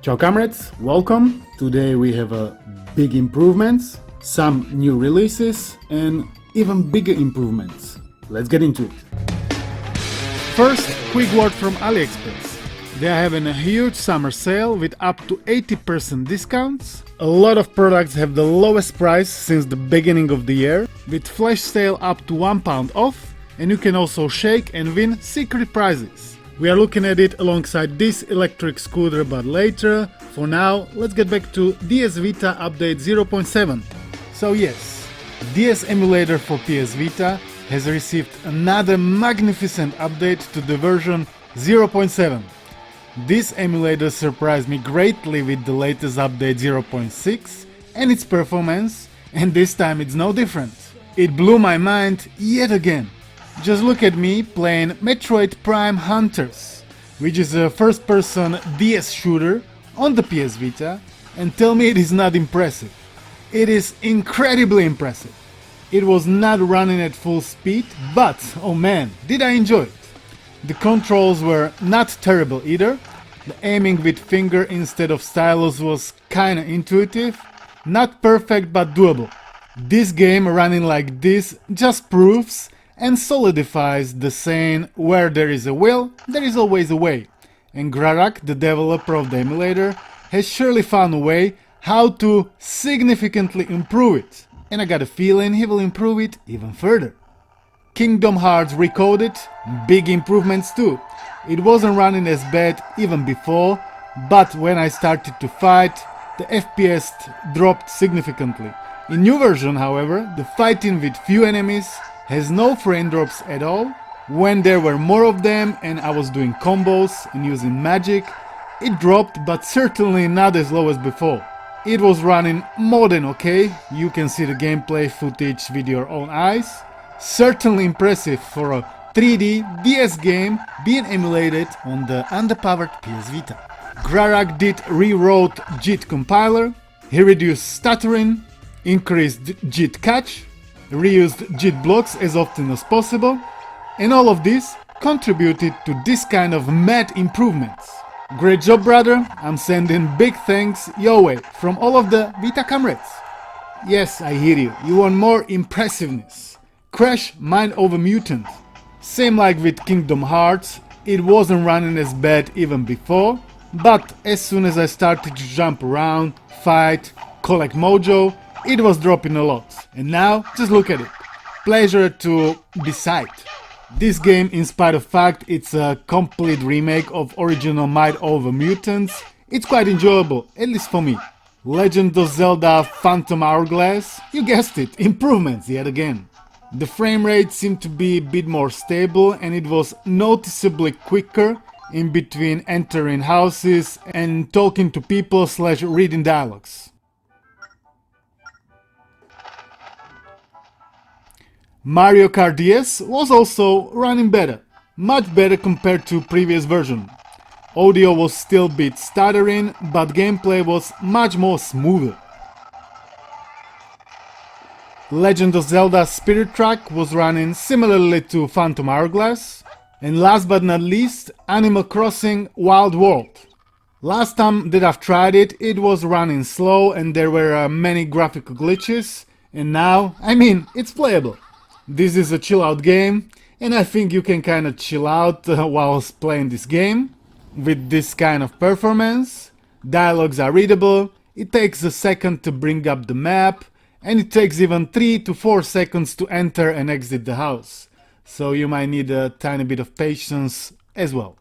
Ciao comrades, welcome. Today we have big improvements, some new releases and even bigger improvements. Let's get into it. First, quick word from AliExpress. They are having a huge summer sale with up to 80% discounts. A lot of products have the lowest price since the beginning of the year, with flash sale up to £1 off, and you can also shake and win secret prizes. We are looking at it alongside this electric scooter, but later. For now, let's get back to DSVita update 0.7. So yes, DS emulator for PS Vita has received another magnificent update to the version 0.7. This emulator surprised me greatly with the latest update 0.6 and its performance, and this time it's no different. It blew my mind yet again. Just look at me playing Metroid Prime Hunters, which is a first-person DS shooter on the PS Vita, and tell me it is not impressive. It is incredibly impressive. It was not running at full speed, but oh man, did I enjoy it. The controls were not terrible either. The aiming with finger instead of stylus was kinda intuitive. Not perfect but doable. This game running like this just proves and solidifies the saying, where there is a will, there is always a way. And Jarek, the developer of the emulator, has surely found a way how to significantly improve it. And I got a feeling he will improve it even further. Kingdom Hearts Recoded, big improvements too. It wasn't running as bad even before, but when I started to fight, the FPS dropped significantly. In new version, however, the fighting with few enemies has no frame drops at all. When there were more of them and I was doing combos and using magic, it dropped, but certainly not as low as before. It was running more than okay. You can see the gameplay footage with your own eyes. Certainly impressive for a 3D DS game being emulated on the underpowered PS Vita. Jarek did rewrote JIT compiler, he reduced stuttering, increased JIT catch, reused JIT blocks as often as possible, and all of this contributed to this kind of mad improvements. Great job, brother. I'm sending big thanks your way from all of the Vita comrades. Yes, I hear you. You want more impressiveness. Crash Mind Over Mutant. Same like with Kingdom Hearts, it wasn't running as bad even before, but as soon as I started to jump around, fight, collect mojo, it was dropping a lot. And now, just look at it. Pleasure to decide. This game, in spite of fact it's a complete remake of original Might Over Mutants, it's quite enjoyable, at least for me. Legend of Zelda Phantom Hourglass, you guessed it, improvements yet again. The frame rate seemed to be a bit more stable and it was noticeably quicker in between entering houses and talking to people / reading dialogues. Mario Kart DS was also running better, much better compared to previous version. Audio was still a bit stuttering, but gameplay was much more smoother. Legend of Zelda Spirit Track was running similarly to Phantom Hourglass. And last but not least, Animal Crossing Wild World. Last time that I've tried it, it was running slow and there were many graphical glitches. And now, it's playable. This is a chill out game and I think you can kinda chill out whilst playing this game. With this kind of performance, dialogues are readable, it takes a second to bring up the map, and it takes even 3 to 4 seconds to enter and exit the house. So you might need a tiny bit of patience as well.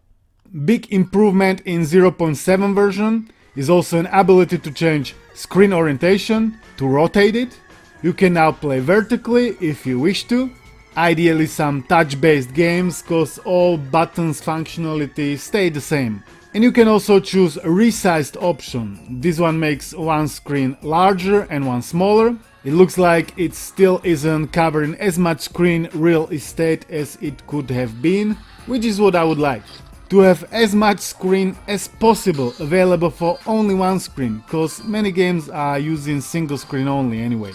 Big improvement in 0.7 version is also an ability to change screen orientation, to rotate it. You can now play vertically if you wish to. Ideally some touch-based games, cause all buttons functionality stay the same. And you can also choose a resized option. This one makes one screen larger and one smaller. It looks like it still isn't covering as much screen real estate as it could have been, which is what I would like. To have as much screen as possible available for only one screen, cause many games are using single screen only anyway.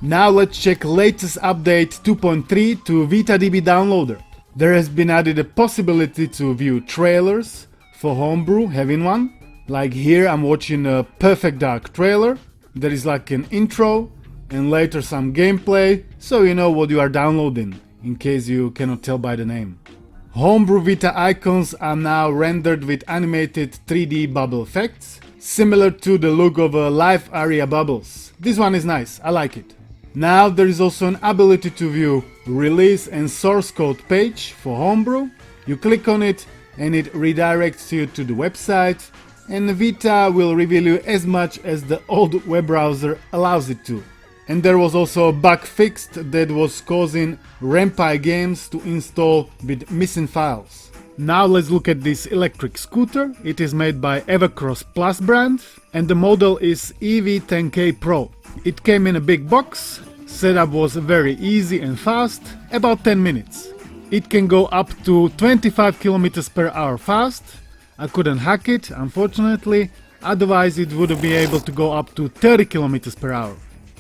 Now let's check latest update 2.3 to VitaDB downloader. There has been added a possibility to view trailers, for Homebrew having one, Like here I'm watching a Perfect Dark trailer. There is like an intro and later some gameplay, so you know what you are downloading, in case you cannot tell by the name. Homebrew Vita icons are now rendered with animated 3D bubble effects, similar to the look of live area bubbles. This one is nice, I like it. Now there is also an ability to view release and source code page for Homebrew. You click on it and it redirects you to the website, and Vita will reveal you as much as the old web browser allows it to. And there was also a bug fixed that was causing Rampy games to install with missing files. Now let's look at this electric scooter. It is made by Evercross Plus brand and the model is EV10K Pro. It came in a big box, setup was very easy and fast, about 10 minutes. It can go up to 25 km per hour fast. I couldn't hack it, unfortunately, otherwise it would be able to go up to 30 km per hour.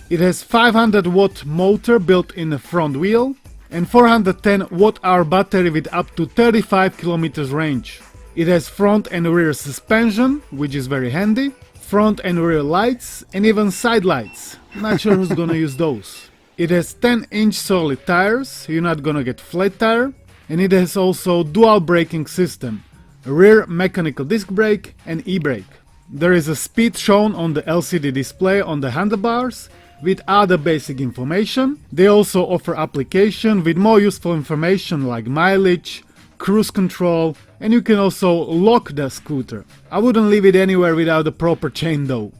It has 500 watt motor built in the front wheel and 410 watt hour battery with up to 35 km range. It has front and rear suspension, which is very handy, front and rear lights and even side lights. Not sure who's gonna use those. It has 10-inch solid tires, you're not gonna get flat tire, and it has also dual braking system, rear mechanical disc brake and e-brake. There is a speed shown on the LCD display on the handlebars with other basic information. They also offer application with more useful information like mileage, cruise control, and you can also lock the scooter. I wouldn't leave it anywhere without a proper chain though.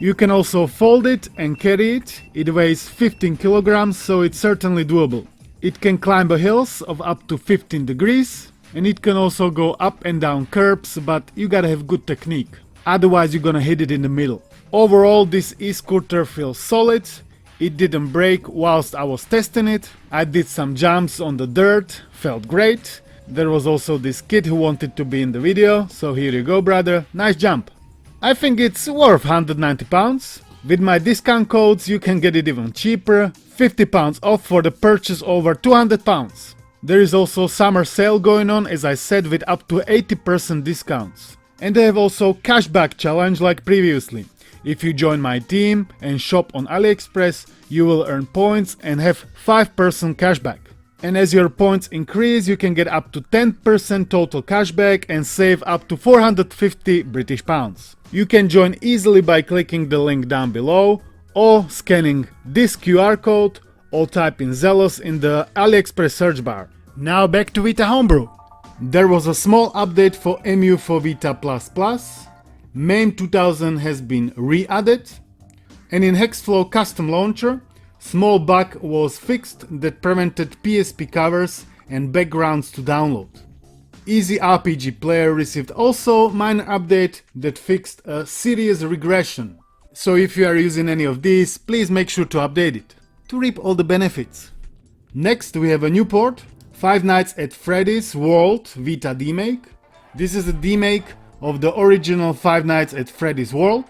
You can also fold it and carry it. It weighs 15 kilograms, so it's certainly doable. It can climb hills of up to 15 degrees, and it can also go up and down curbs, but you gotta have good technique. Otherwise you're gonna hit it in the middle. Overall, this e-scooter feels solid. It didn't break whilst I was testing it. I did some jumps on the dirt, felt great. There was also this kid who wanted to be in the video, so here you go brother, nice jump. I think it's worth £190. With my discount codes you can get it even cheaper, £50 off for the purchase over £200. There is also summer sale going on, as I said, with up to 80% discounts. And they have also cashback challenge like previously. If you join my team and shop on AliExpress, you will earn points and have 5% cashback. And as your points increase, you can get up to 10% total cashback and save up to 450 British pounds. You can join easily by clicking the link down below or scanning this QR code or type in Zealous in the AliExpress search bar. Now back to Vita Homebrew. There was a small update for Emu for Vita++. MAME 2000 has been re-added, and in Hexflow Custom Launcher, small bug was fixed that prevented PSP covers and backgrounds to download. Easy RPG Player received also minor update that fixed a serious regression. So if you are using any of these, please make sure to update it to reap all the benefits. Next we have a new port, Five Nights at Freddy's World Vita Demake. This is a demake of the original Five Nights at Freddy's World,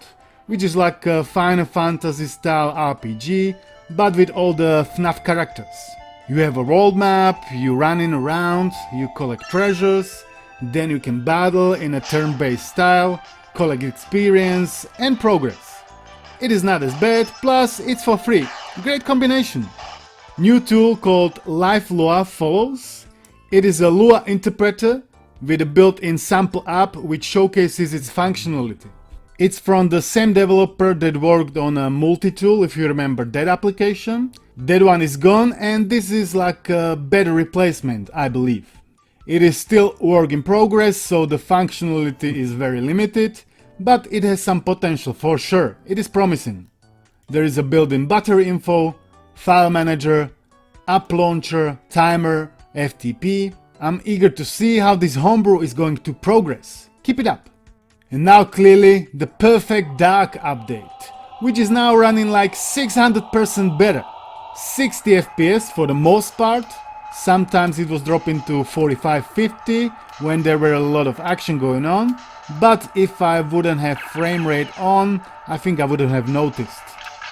which is like a Final Fantasy style RPG, but with all the FNAF characters. You have a world map, you running around, you collect treasures, then you can battle in a turn-based style, collect experience and progress. It is not as bad, plus it's for free. Great combination. New tool called LifeLua follows. It is a Lua interpreter with a built-in sample app which showcases its functionality. It's from the same developer that worked on a multi-tool, if you remember that application. That one is gone and this is like a better replacement, I believe. It is still work in progress, so the functionality is very limited, but it has some potential for sure. It is promising. There is a built-in battery info, file manager, app launcher, timer, FTP. I'm eager to see how this homebrew is going to progress. Keep it up. And now clearly the Perfect Dark update, which is now running like 600% better. 60 FPS for the most part. Sometimes it was dropping to 45-50 when there were a lot of action going on. But if I wouldn't have frame rate on, I think I wouldn't have noticed.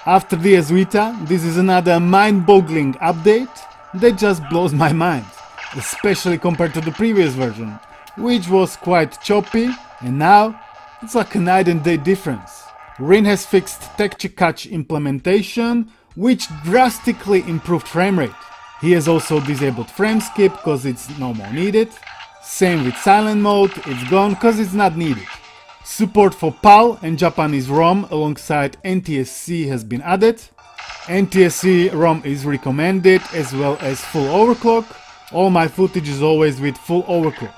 After DSVita, this is another mind-boggling update that just blows my mind, especially compared to the previous version, which was quite choppy, and now It's like a night and day difference. Rin has fixed Tech-Catch implementation, which drastically improved frame rate. He has also disabled frame skip cause it's no more needed. Same with silent mode, it's gone cause it's not needed. Support for PAL and Japanese ROM alongside NTSC has been added. NTSC ROM is recommended as well as full overclock. All my footage is always with full overclock.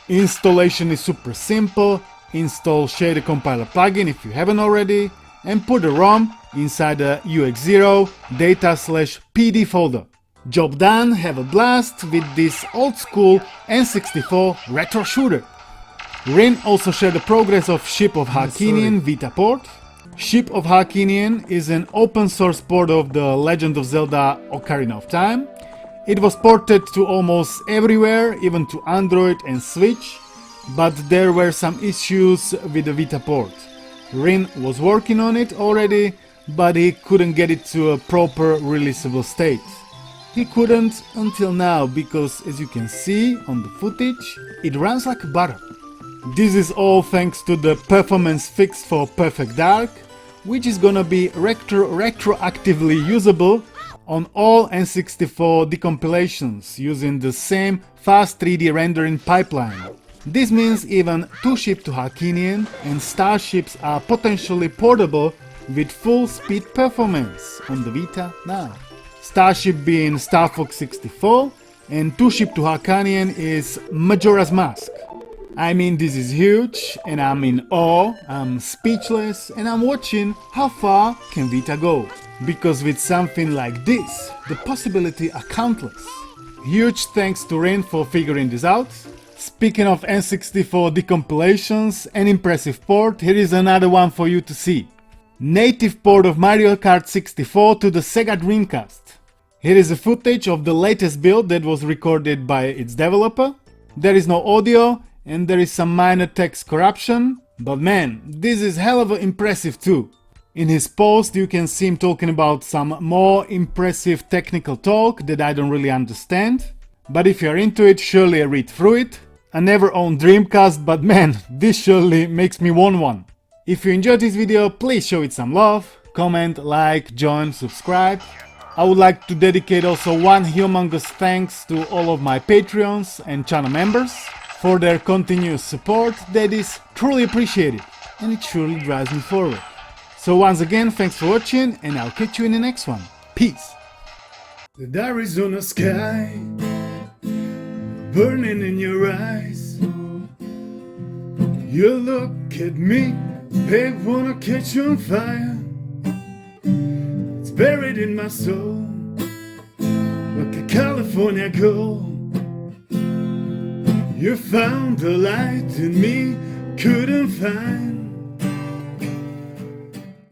Installation is super simple. Install Shader Compiler plugin if you haven't already and put the ROM inside the UX0 data/PD folder. Job done, have a blast with this old school N64 retro shooter. Rin also shared the progress of Ship of Harkinian Vita port. Ship of Harkinian is an open source port of the Legend of Zelda Ocarina of Time. It was ported to almost everywhere, even to Android and Switch, but there were some issues with the Vita port. Rin was working on it already, but he couldn't get it to a proper releasable state. He couldn't until now because, as you can see on the footage, it runs like butter. This is all thanks to the performance fix for Perfect Dark, which is gonna be retroactively usable on all N64 decompilations using the same fast 3D rendering pipeline. This means even 2 Ship to Harkinian and Starships are potentially portable with full speed performance on the Vita now. Starship being Star Fox 64 and 2 Ship to Harkinian is Majora's Mask. I mean, this is huge and I'm in awe, I'm speechless and I'm watching how far can Vita go. Because with something like this, the possibilities are countless. Huge thanks to Rin for figuring this out. Speaking of N64 decompilations and impressive port, here is another one for you to see. Native port of Mario Kart 64 to the Sega Dreamcast. Here is a footage of the latest build that was recorded by its developer. There is no audio and there is some minor text corruption, but man, this is hell of impressive too. In his post you can see him talking about some more impressive technical talk that I don't really understand, but if you're into it, surely read through it. I never owned Dreamcast, but man, this surely makes me want one. If you enjoyed this video, please show it some love, comment, like, join, subscribe. I would like to dedicate also one humongous thanks to all of my Patreons and channel members for their continuous support that is truly appreciated and it surely drives me forward. So once again, thanks for watching and I'll catch you in the next one. Peace! The Arizona sky burning in your eyes. You look at me, babe, wanna catch you on fire. It's buried in my soul like a California gold. You found the light in me, couldn't find.